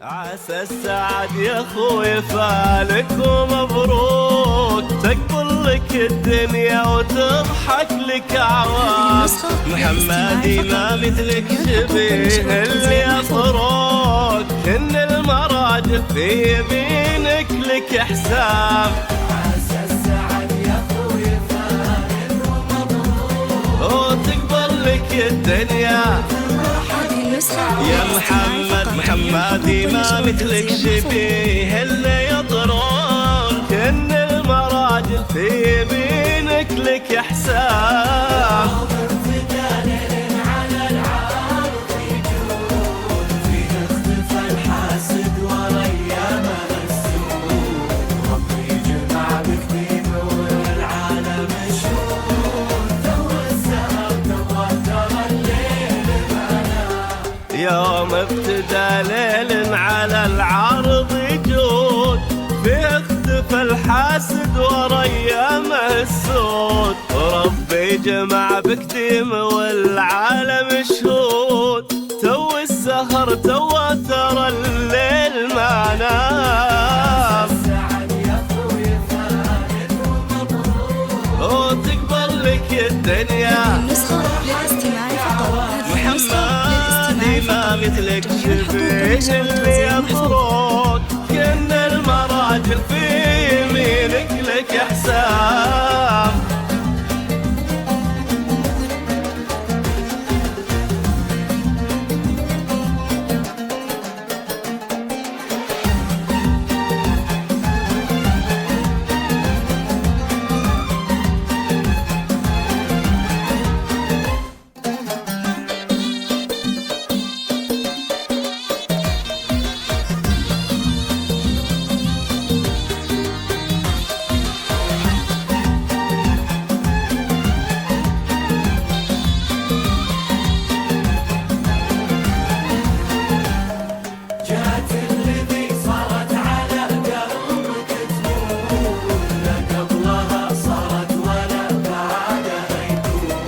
عسى السعد يا اخوي فالك ومبروك، تقبل لك الدنيا وتضحك لك عوام. محمدي ما مثلك شبيه اللي يصروك، كن المراجل في يمينك لك احسام. عسى السعد يا اخوي فالك ومبروك، وتقبل لك الدنيا يا محمدي ما مثلك شبيه اللي يطرون، كن المراجل في يمينك لك احسان. في دليل على العرض يجود، فيه اختفى الحاسد وريا السود. ربي يجمع بكتيب والعالم شهود، ثوى السهر توتر الليل بنا. يوم ابتدى ليل على العرض يجود، في اختفى الحاسد وريامه السود. وربي جمع بكتيم والعالم شهود، تو السهر توتر الليل ما نام. السعد يا اخوي فالك ومبروك، وتقبل لك الدنيا محمدي ما مثلك شبيه اللي يفروك، كن المراجل في يمينك لك احسام. جات الذي صارت على قلبك تموت، لا قبلها صارت ولا بعدها يكون.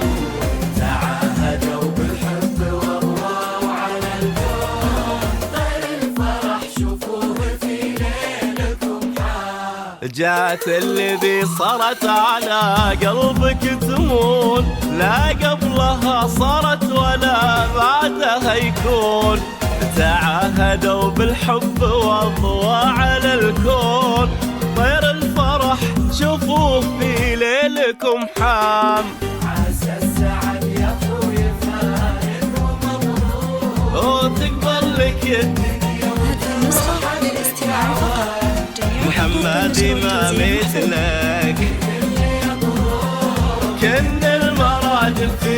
تعاهدوا بالحب والله على الكون، طير الفرح شوفوه في ليلكم حال. جات الذي صارت على قلبك تمون، لا قبلها صارت ولا بعدها يكون. تعاهدوا بالحب واضوى على الكون، طير الفرح شوفوه في ليلكم حام. عسى السعد يا اخوي فالك ومبروك، وتقبل لك الدنيا محمدي ما مثلك، كن المراجل في